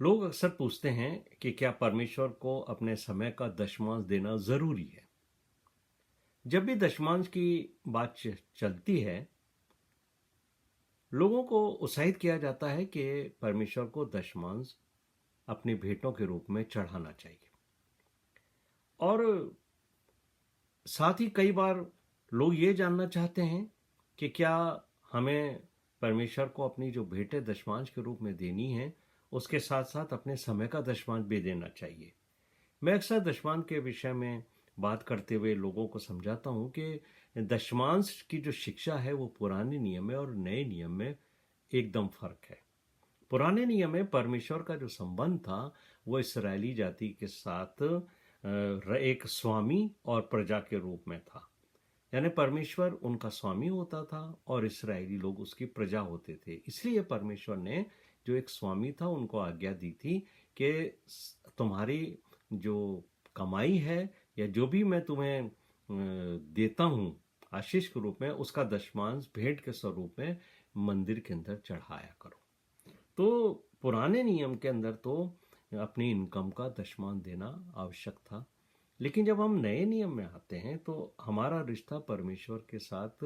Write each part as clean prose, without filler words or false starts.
लोग अक्सर पूछते हैं कि क्या परमेश्वर को अपने समय का दशमांश देना जरूरी है। जब भी दशमांश की बात चलती है, लोगों को उत्साहित किया जाता है कि परमेश्वर को दशमांश अपनी भेंटों के रूप में चढ़ाना चाहिए। और साथ ही कई बार लोग ये जानना चाहते हैं कि क्या हमें परमेश्वर को अपनी जो भेंटें दशमांश के रूप में देनी है, उसके साथ साथ अपने समय का दशमांश भी देना चाहिए। मैं अक्सर दशमांश के विषय में बात करते हुए लोगों को समझाता हूं कि दशमांश की जो शिक्षा है वो पुराने नियम में और नए नियम में एकदम फर्क है। पुराने नियम में परमेश्वर का जो संबंध था वो इसराइली जाति के साथ एक स्वामी और प्रजा के रूप में था। यानी परमेश्वर उनका स्वामी होता था और इसराइली लोग उसकी प्रजा होते थे। इसलिए परमेश्वर ने जो एक स्वामी था उनको आज्ञा दी थी कि तुम्हारी जो कमाई है या जो भी मैं तुम्हें देता हूँ आशीष के रूप में, उसका दशमांश भेंट के स्वरूप में मंदिर के अंदर चढ़ाया करो। तो पुराने नियम के अंदर तो अपनी इनकम का दशमांश देना आवश्यक था। लेकिन जब हम नए नियम में आते हैं तो हमारा रिश्ता परमेश्वर के साथ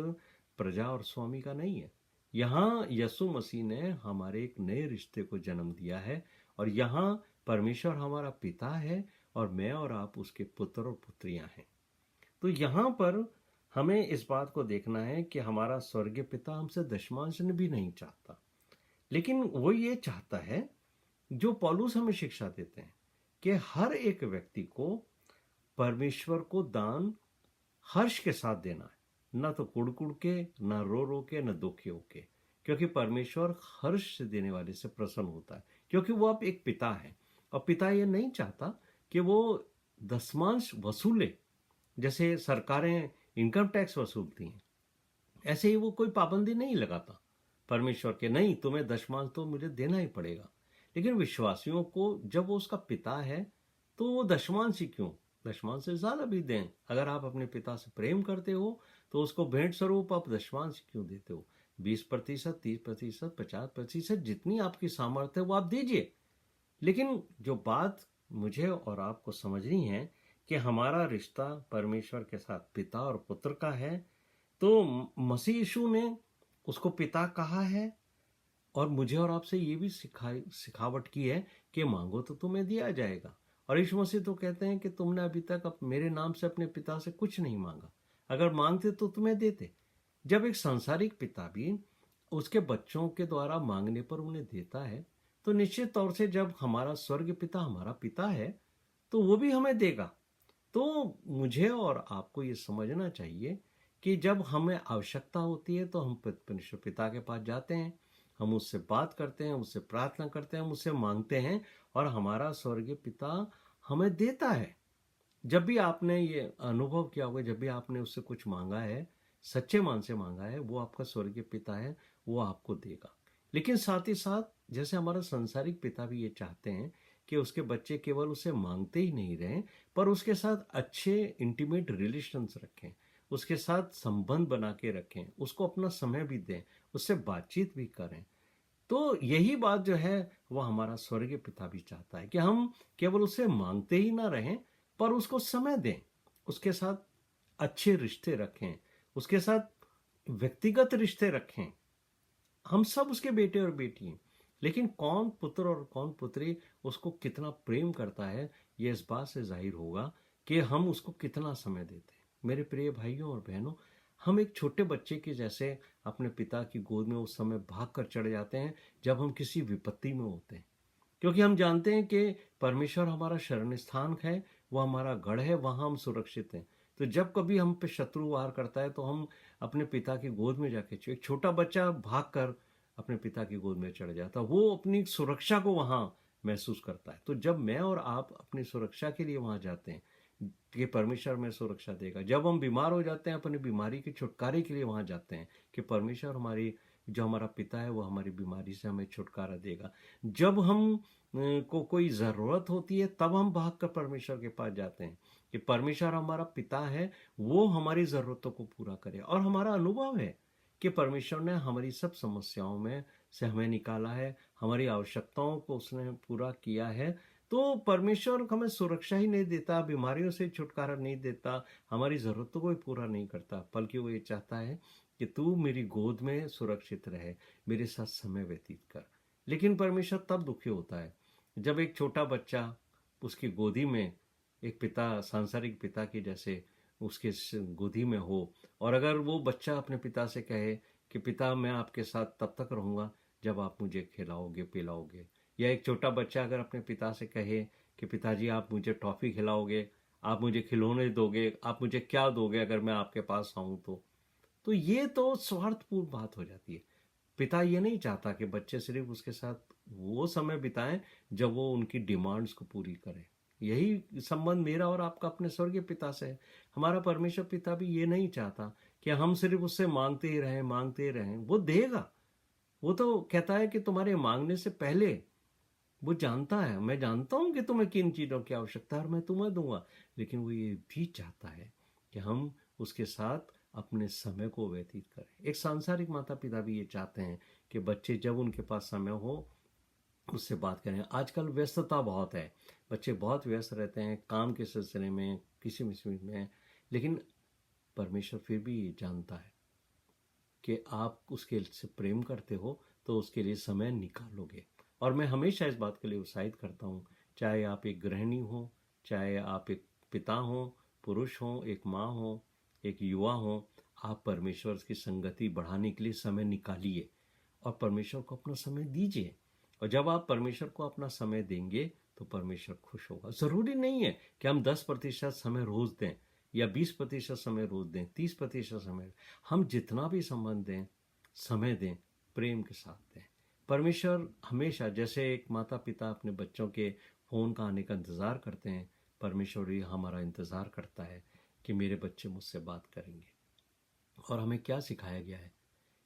प्रजा और स्वामी का नहीं है। यहाँ यीशु मसीह ने हमारे एक नए रिश्ते को जन्म दिया है और यहाँ परमेश्वर हमारा पिता है और मैं और आप उसके पुत्र और पुत्रियां हैं। तो यहाँ पर हमें इस बात को देखना है कि हमारा स्वर्गीय पिता हमसे दशमांश भी नहीं चाहता, लेकिन वो ये चाहता है जो पौलुस हमें शिक्षा देते हैं कि हर एक व्यक्ति को परमेश्वर को दान हर्ष के साथ देना है, ना तो कुड़ के, ना रो के, ना दुखी होके, क्योंकि परमेश्वर हर्ष से देने वाले से प्रसन्न होता है, क्योंकि वो अब एक पिता है। और पिता ये नहीं चाहता कि वो दशमांश वसूले। जैसे सरकारें इनकम टैक्स वसूलती हैं, ऐसे ही वो कोई पाबंदी नहीं लगाता परमेश्वर के, नहीं तुम्हें दशमांश तो मुझे देना ही पड़ेगा। लेकिन विश्वासियों को जब वो उसका पिता है तो वो दशमांश ही क्यों, दशमांश से ज्यादा भी दें। अगर आप अपने पिता से प्रेम करते हो तो उसको भेंट स्वरूप आप दशमांश क्यों देते हो? 20%, 30%, 50%, जितनी आपकी सामर्थ्य है वो आप दीजिए। लेकिन जो बात मुझे और आपको समझनी है कि हमारा रिश्ता परमेश्वर के साथ पिता और पुत्र का है, तो मसीह यीशु ने उसको पिता कहा है और मुझे और आपसे ये भी सिखावट की है कि मांगो तो तुम्हें दिया जाएगा। और यीशु मसीह तो कहते हैं कि तुमने अभी तक मेरे नाम से अपने पिता से कुछ नहीं मांगा, अगर मांगते तो तुम्हें देते। जब एक सांसारिक पिता भी उसके बच्चों के द्वारा मांगने पर उन्हें देता है, तो निश्चित तौर से जब हमारा स्वर्ग पिता हमारा पिता है तो वो भी हमें देगा। तो मुझे और आपको ये समझना चाहिए कि जब हमें आवश्यकता होती है तो हम परमेश्वर पिता के पास जाते हैं, हम उससे बात करते हैं, उससे प्रार्थना करते हैं, हम उससे मांगते हैं और हमारा स्वर्गीय पिता हमें देता है। जब भी आपने ये अनुभव किया होगा, जब भी आपने उससे कुछ मांगा है, सच्चे मन से मांगा है, वो आपका स्वर्गीय पिता है, वो आपको देगा। लेकिन साथ ही साथ जैसे हमारा संसारिक पिता भी ये चाहते हैं कि उसके बच्चे केवल उसे मांगते ही नहीं रहें, पर उसके साथ अच्छे इंटीमेट रिलेशंस रखें, उसके साथ संबंध बना के रखें, उसको अपना समय भी दें, उससे बातचीत भी करें। तो यही बात जो है वह हमारा स्वर्गीय पिता भी चाहता है कि हम केवल उसे मांगते ही ना रहें, पर उसको समय दें, उसके साथ अच्छे रिश्ते रखें, उसके साथ व्यक्तिगत रिश्ते रखें। हम सब उसके बेटे और बेटी हैं, लेकिन कौन पुत्र और कौन पुत्री उसको कितना प्रेम करता है, यह इस बात से जाहिर होगा कि हम उसको कितना समय देते हैं। मेरे प्रिय भाइयों और बहनों, हम एक छोटे बच्चे के जैसे अपने पिता की गोद में उस समय भाग कर चढ़ जाते हैं जब हम किसी विपत्ति में होते हैं, क्योंकि हम जानते हैं कि परमेश्वर हमारा शरण स्थान है, वो हमारा गढ़ है, वहां हम सुरक्षित हैं। तो जब कभी हम पे शत्रु वार करता है तो हम अपने पिता की गोद में जाके, एक छोटा बच्चा भाग कर अपने पिता की गोद में चढ़ जाता, वो अपनी सुरक्षा को वहां महसूस करता है। तो जब मैं और आप अपनी सुरक्षा के लिए वहां जाते हैं कि परमेश्वर में सुरक्षा देगा, जब हम बीमार हो जाते हैं अपनी बीमारी के छुटकारे के लिए वहां जाते हैं कि परमेश्वर हमारी, जो हमारा पिता है वो हमारी बीमारी से हमें छुटकारा देगा, जब हम को कोई ज़रूरत होती है तब हम भाग कर परमेश्वर के पास जाते हैं कि परमेश्वर हमारा पिता है, वो हमारी ज़रूरतों को पूरा करे। और हमारा अनुभव है कि परमेश्वर ने हमारी सब समस्याओं में से हमें निकाला है, हमारी आवश्यकताओं को उसने पूरा किया है, तो परमेश्वर हमें सुरक्षा ही नहीं देता, बीमारियों से छुटकारा नहीं देता, हमारी ज़रूरतों को भी पूरा नहीं करता, बल्कि वो ये चाहता है कि तू मेरी गोद में सुरक्षित रहे, मेरे साथ समय व्यतीत कर। लेकिन परमेश्वर तब दुखी होता है जब एक छोटा बच्चा उसकी गोदी में एक पिता, सांसारिक पिता की जैसे उसके गोदी में हो, और अगर वो बच्चा अपने पिता से कहे कि पिता मैं आपके साथ तब तक रहूँगा जब आप मुझे खिलाओगे पिलाओगे, या एक छोटा बच्चा अगर अपने पिता से कहे कि पिताजी आप मुझे टॉफ़ी खिलाओगे, आप मुझे खिलौने दोगे, आप मुझे क्या दोगे अगर मैं आपके पास आऊँ तो ये तो स्वार्थपूर्ण बात हो जाती है। पिता ये नहीं चाहता कि बच्चे सिर्फ उसके साथ वो समय बिताएं जब वो उनकी डिमांड्स को पूरी करे। यही संबंध मेरा और आपका अपने स्वर्गीय पिता से है। हमारा परमेश्वर पिता भी ये नहीं चाहता कि हम सिर्फ उससे मांगते ही रहें। वो देगा। वो तो कहता है कि तुम्हारे मांगने से पहले वो जानता है, मैं जानता हूं कि तुम्हें किन चीजों की आवश्यकता है और मैं तुम्हें दूंगा। लेकिन वो ये भी चाहता है कि हम उसके साथ अपने समय को व्यतीत करें। एक सांसारिक माता पिता भी ये चाहते हैं कि बच्चे जब उनके पास समय हो उससे बात करें। आजकल व्यस्तता बहुत है, बच्चे बहुत व्यस्त रहते हैं काम के सिलसिले में, किसी मिसमिस में, लेकिन परमेश्वर फिर भी ये जानता है कि आप उसके से प्रेम करते हो तो उसके लिए समय निकालोगे। और मैं हमेशा इस बात के लिए उत्साहित करता हूँ, चाहे आप एक गृहिणी हो, चाहे आप एक पिता हो, पुरुष हो, एक माँ हो, एक युवा हो, आप परमेश्वर की संगति बढ़ाने के लिए समय निकालिए और परमेश्वर को अपना समय दीजिए। और जब आप परमेश्वर को अपना समय देंगे तो परमेश्वर खुश होगा। जरूरी नहीं है कि हम 10% समय रोज दें या 20% समय रोज दें, 30% समय, हम जितना भी संबंध दें, समय दें, प्रेम के साथ दें। परमेश्वर हमेशा, जैसे एक माता पिता अपने बच्चों के फोन का आने का इंतजार करते हैं, परमेश्वर भी हमारा इंतजार करता है कि मेरे बच्चे मुझसे बात करेंगे। और हमें क्या सिखाया गया है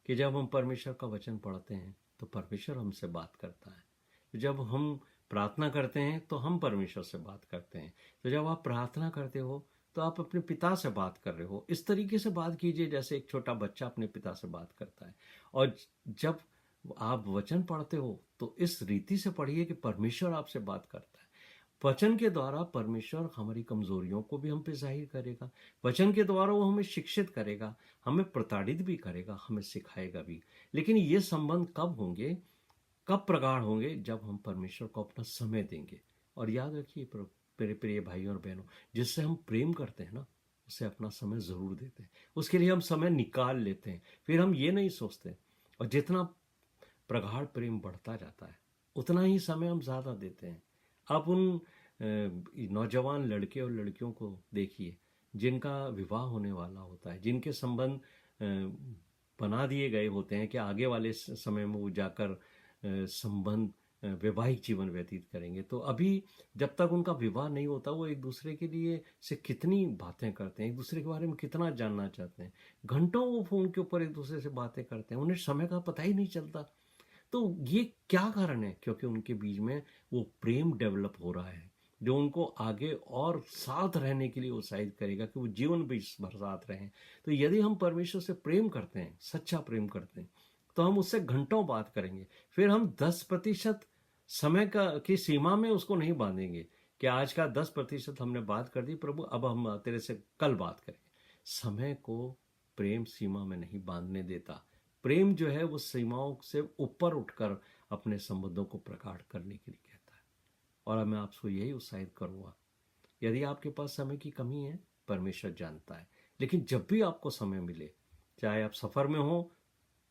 कि जब हम परमेश्वर का वचन पढ़ते हैं तो परमेश्वर हमसे बात करता है। जब हम प्रार्थना करते हैं तो हम परमेश्वर से बात करते हैं। तो जब आप प्रार्थना करते हो तो आप अपने पिता से बात कर रहे हो। इस तरीके से बात कीजिए जैसे एक छोटा बच्चा अपने पिता से बात करता है। और जब आप वचन पढ़ते हो तो इस रीति से पढ़िए कि परमेश्वर आपसे बात करता है। वचन के द्वारा परमेश्वर हमारी कमजोरियों को भी हम पे जाहिर करेगा। वचन के द्वारा वो हमें शिक्षित करेगा, हमें प्रताड़ित भी करेगा, हमें सिखाएगा भी। लेकिन ये संबंध कब होंगे, कब प्रगाढ़ होंगे? जब हम परमेश्वर को अपना समय देंगे। और याद रखिए मेरे प्रिय भाइयों और बहनों, जिससे हम प्रेम करते हैं ना, उसे अपना समय जरूर देते हैं, उसके लिए हम समय निकाल लेते हैं। फिर हम ये नहीं सोचते। और जितना प्रगाढ़ प्रेम बढ़ता जाता है उतना ही समय हम ज़्यादा देते हैं। आप उन नौजवान लड़के और लड़कियों को देखिए जिनका विवाह होने वाला होता है, जिनके संबंध बना दिए गए होते हैं कि आगे वाले समय में वो जाकर संबंध वैवाहिक जीवन व्यतीत करेंगे। तो अभी जब तक उनका विवाह नहीं होता वो एक दूसरे के लिए से कितनी बातें करते हैं, एक दूसरे के बारे में कितना जानना चाहते हैं। घंटों वो फोन के ऊपर एक दूसरे से बातें करते हैं, उन्हें समय का पता ही नहीं चलता। तो ये क्या कारण है? क्योंकि उनके बीच में वो प्रेम डेवलप हो रहा है जो उनको आगे और साथ रहने के लिए उत्साहित करेगा कि वो जीवन भी भर साथ रहें। तो यदि हम परमेश्वर से प्रेम करते हैं, सच्चा प्रेम करते हैं, तो हम उससे घंटों बात करेंगे। फिर हम 10% समय का की सीमा में उसको नहीं बांधेंगे कि आज का 10% हमने बात कर दी प्रभु, अब हम तेरे से कल बात करेंगे। समय को प्रेम सीमा में नहीं बांधने देता। प्रेम जो है वो सीमाओं से ऊपर उठकर अपने संबंधों को प्रगाढ़ करने के लिए कहता है। और अब मैं आपको यही उत्साहित करूंगा, यदि आपके पास समय की कमी है, परमेश्वर जानता है। लेकिन जब भी आपको समय मिले, चाहे आप सफर में हो,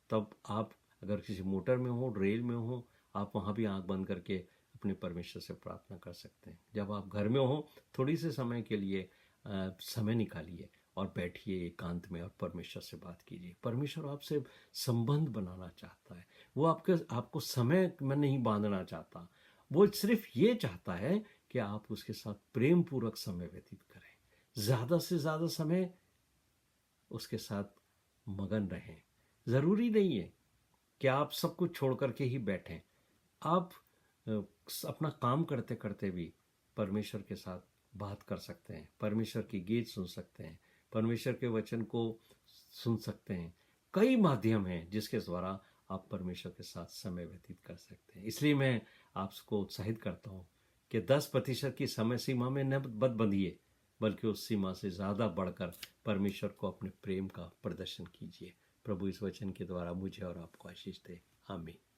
तब आप अगर किसी मोटर में हो, रेल में हो, आप वहां भी आंख बंद करके अपने परमेश्वर से प्रार्थना कर सकते हैं। जब आप घर में हो, थोड़ी से समय के लिए समय निकालिए और बैठिए एकांत में और परमेश्वर से बात कीजिए। परमेश्वर आपसे संबंध बनाना चाहता है। वो आपको समय में नहीं बांधना चाहता। वो सिर्फ ये चाहता है कि आप उसके साथ प्रेम पूर्वक समय व्यतीत करें, ज्यादा से ज्यादा समय उसके साथ मगन रहें। जरूरी नहीं है कि आप सब कुछ छोड़ करके ही बैठें। आप अपना काम करते करते भी परमेश्वर के साथ बात कर सकते हैं, परमेश्वर की गीत सुन सकते हैं, परमेश्वर के वचन को सुन सकते हैं। कई माध्यम हैं जिसके द्वारा आप परमेश्वर के साथ समय व्यतीत कर सकते हैं। इसलिए मैं आपको उत्साहित करता हूं कि 10% की समय सीमा में न बद बंधिए, बल्कि उस सीमा से ज़्यादा बढ़कर परमेश्वर को अपने प्रेम का प्रदर्शन कीजिए। प्रभु इस वचन के द्वारा मुझे और आपको आशीष दे। आमीन।